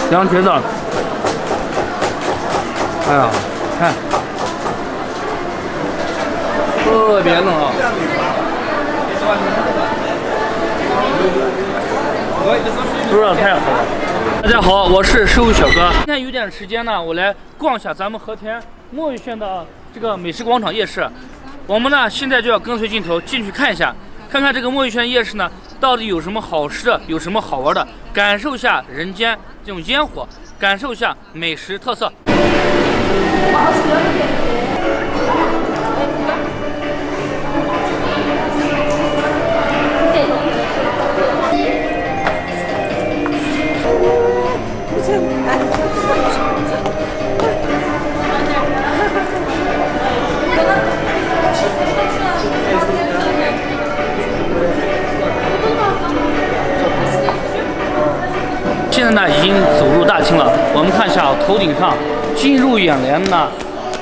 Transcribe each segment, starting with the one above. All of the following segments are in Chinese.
羊蹄子，哎呀，看，特别嫩啊！不知道太好了。大家好，我是食物小哥。今天有点时间呢，我来逛一下咱们和田墨鱼县的这个美食广场夜市。我们呢现在就要跟随镜头进去看一下，看看这个墨鱼县夜市呢到底有什么好吃的，有什么好玩的，感受一下人间这种烟火，感受一下美食特色。现在呢已经走入大厅了，我们看一下头顶上进入眼帘呢，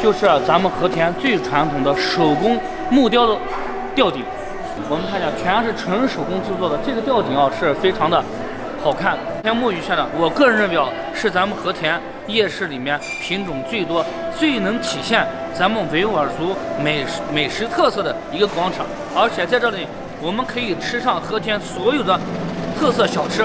就是咱们和田最传统的手工木雕的吊顶。我们看一下，全是纯手工制作的，这个吊顶啊是非常的好看。天墨鱼县呢，我个人认为是咱们和田夜市里面品种最多、最能体现咱们维吾尔族美食特色的一个广场，而且在这里我们可以吃上和田所有的特色小吃。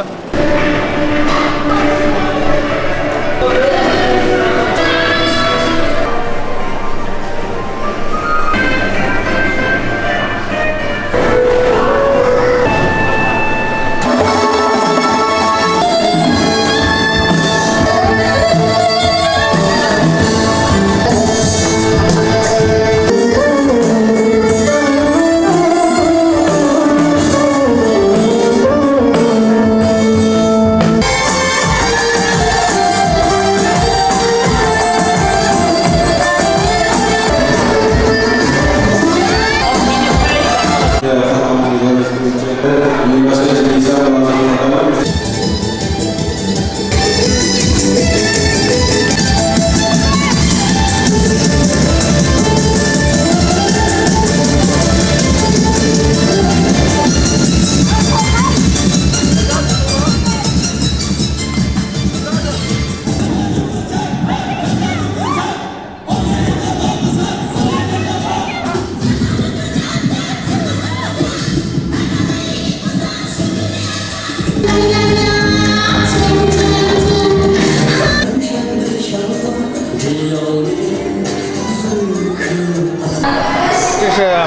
这是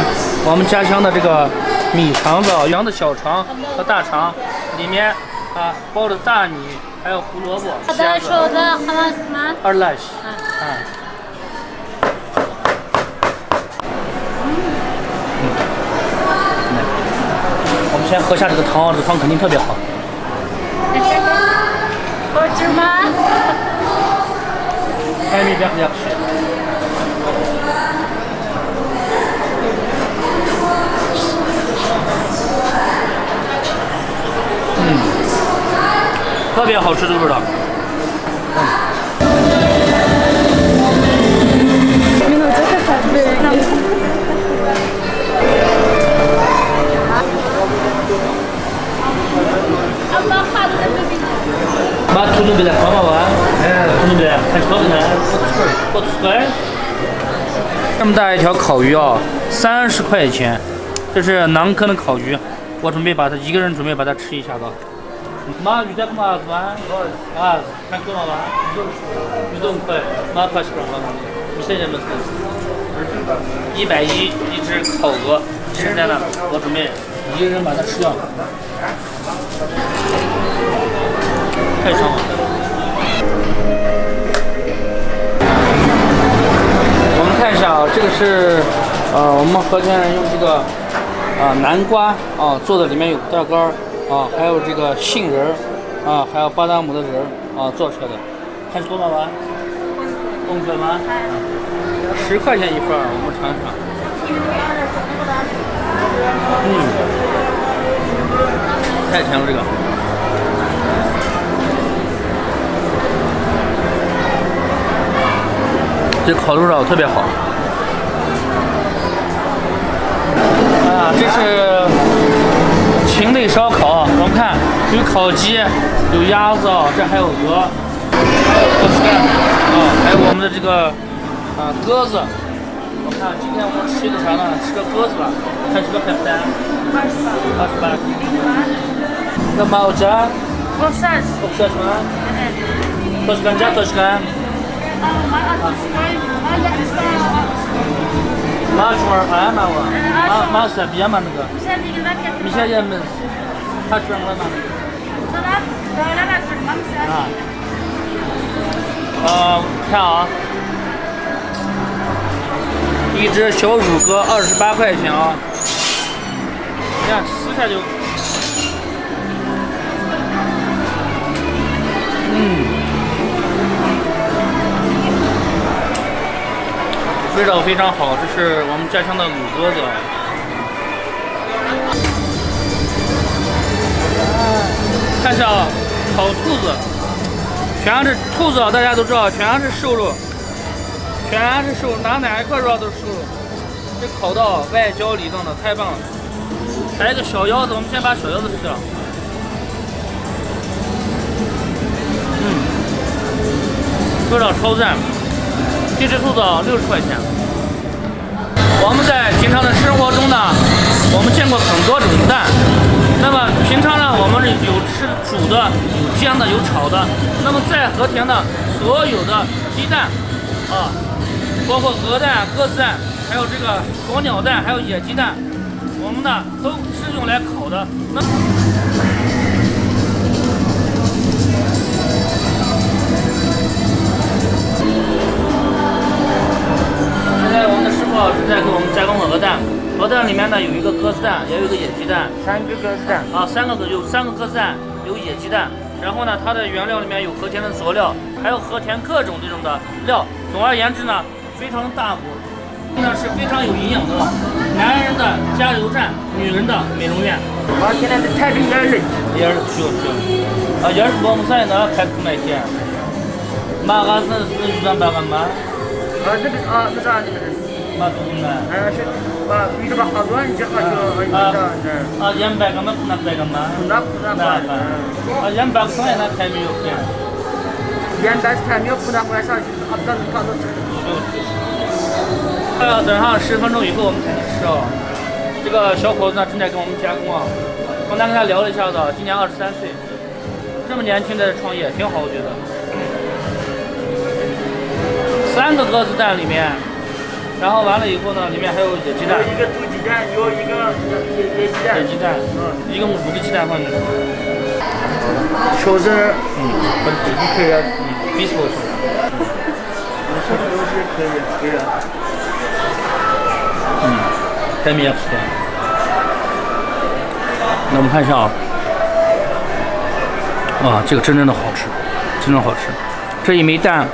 我们家乡的这个米肠子，羊的小肠和大肠，里面包着大米，还有胡萝卜。هذا شو ذا خلاص ما؟2lash。我们先喝下这个汤，这个汤肯定特别好。好吃吗？还没别喝。特别好吃这个味道。ما تكونوا بلا ماما واه تكونوا بلا هتفضلنا بطل 这么大一条烤鱼啊，30块钱，这是馕坑的烤鱼，我准备把它一个人准备把它吃一下子。妈，鱼在干嘛子啊？看干嘛吧？鱼动快，妈快吃了吗？你现在没吃？110一只烤鹅，现在呢，我准备一个人把它吃掉。太香了。我们看一下啊，这个是我们和田人用这个南瓜做的，里面有大干还有这个杏仁还有巴达姆的仁做出来的。看多少碗？5块吗？10块钱一份，我们尝尝。太甜了这个。这烤肉肉特别好。这是禽类烧烤，我们看有烤鸡，有鸭子，这还有鹅，还有我们的这个鸽子。我看今天我们吃一个啥呢？吃个鸽子吧。看是个海带。28。那毛蚱。60 吗？Toshkan ja Toshkan. Ma şuar ha ma var. Ma sabiya ma naga. Misal ya mes. Kaç var mı?看啊，一只小乳鸽28块钱啊，你看吃下就，味道非常好，这是我们家乡的卤鸽子。看一下啊，烤兔子，全是兔子啊，大家都知道，全是瘦肉，全是瘦，哪一块肉都是瘦肉。这烤到外焦里嫩的，太棒了。还有一个小腰子，我们先把小腰子吃了。味道超赞。这只兔子60块钱。我们在平常的生活中呢，我们见过很多种蛋。那么平常呢，我们有吃煮的，有煎的，有炒的。那么在和田呢，所有的鸡蛋啊，包括鹅蛋、鸽子蛋，还有这个鸵鸟蛋，还有野鸡蛋，我们呢都是用来烤的。现在我们的师傅正在给我们加工鹅蛋，鹅蛋里面呢有一个鸽子蛋，也有一个野鸡蛋，3个鸽子蛋啊，3个鸽子蛋，有野鸡蛋。然后呢，它的原料里面有和田的佐料，还有和田各种这种的料。总而言之呢，非常大补，呢是非常有营养的。男人的加油站，女人的美容院。现在是太平洋人，也是也是我们山的开始卖钱。马嘎是预算8万吗？那是啥的？马多呢？是把遇到好多人就好像100个吗？不100个吗？不那100个上那才没有钱。100才没有不那回来上去，1000看到等上10分钟以后我们才能吃哦。这个小伙子呢正在跟我们加工啊。刚才跟他聊了一下子，今年23岁，这么年轻在这创业挺好，我觉得。3个鸽子蛋里面，然后完了以后呢，里面还有野鸡蛋，有一个土鸡蛋，有一个野鸡蛋，一共5个鸡蛋放进去。手指，把自己可以比手手。这个东西可以的。太没吃的。那我们看一下啊，哇，这个真的好吃，真的好吃。这一枚蛋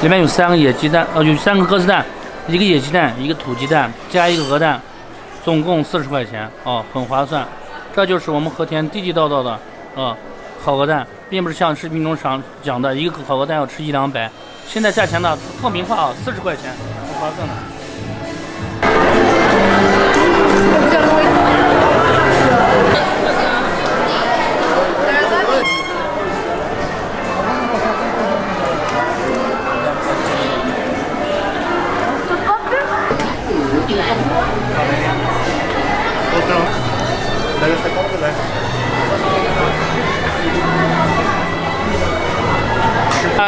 里面有3个野鸡蛋，有3个鸽子蛋，一个野鸡蛋，一个土鸡蛋，加一个鹅蛋，总共40块钱啊，很划算。这就是我们和田地地道道的烤鹅蛋，并不是像视频中讲的一个烤鹅蛋要吃100-200，现在价钱呢透明化啊，40块钱，很划算的。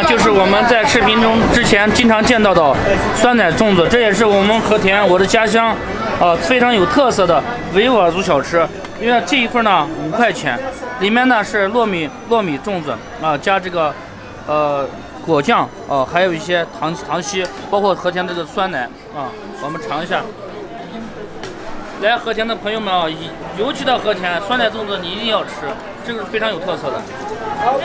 就是我们在视频中之前经常见到的酸奶粽子，这也是我们和田我的家乡非常有特色的维吾尔族小吃。因为这一份呢5块钱，里面呢是糯米粽子加这个果酱还有一些糖稀，包括和田这个酸奶我们尝一下。来和田的朋友们尤其到和田，酸奶粽子你一定要吃，这个是非常有特色的。15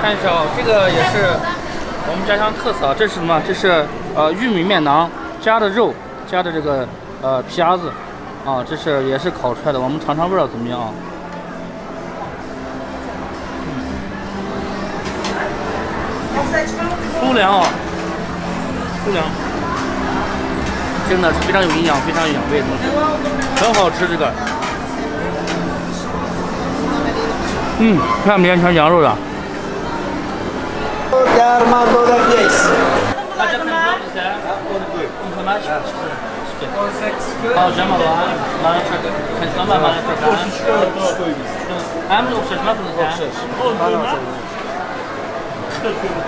看一下这个也是我们家乡特色这是什么？这是玉米面囊加的肉，加的这个皮鸭子，啊，这是也是烤出来的，我们尝尝味道怎么样啊？粗粮啊，粗粮，真的是非常有营养，非常有养胃的，很好吃这个。看面全羊肉的。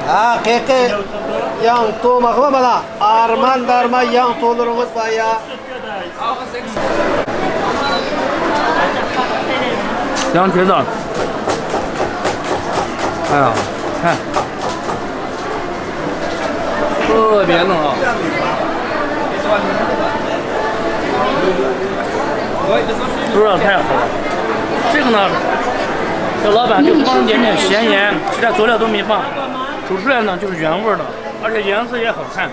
Haqiqiy yang to'mag'i mana arman darman yang to'lurimiz bor ya. 羊蹄子，哎呀，看，特别嫩啊！味道太好了。这个呢，这老板就放一点点咸盐，其他佐料都没放，煮出来呢就是原味的，而且颜色也好看，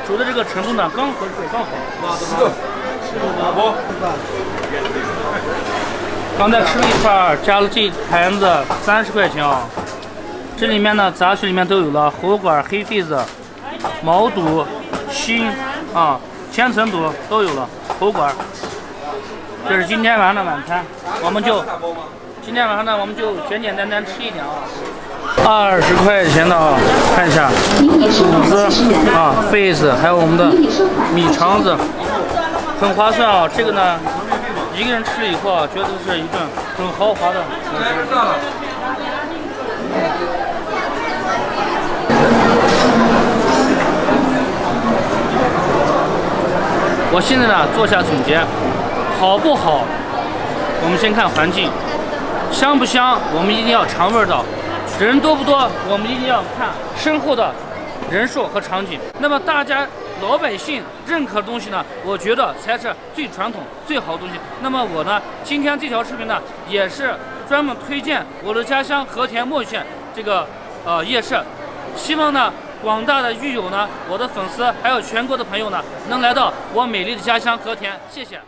煮的这个程度呢刚合适，刚好。刚才吃了一块，加了这一盘子30块钱啊。这里面呢杂碎里面都有了喉管、黑痱子、毛肚、心啊、千层肚都有了，喉管。这是今天晚上的晚餐，今天晚上呢我们就简简单单吃一点啊。20块钱的啊，看一下肚子啊、痱子，还有我们的米肠子，很划算啊。这个呢，一个人吃了以后啊，觉得是一顿很豪华的。我现在呢做下总结，好不好？我们先看环境，香不香？我们一定要尝味道。人多不多？我们一定要看身后的人数和场景。那么大家老百姓认可的东西呢，我觉得才是最传统、最好的东西。那么我呢，今天这条视频呢，也是专门推荐我的家乡和田墨县这个夜市。希望呢，广大的狱友呢，我的粉丝还有全国的朋友呢，能来到我美丽的家乡和田。谢谢。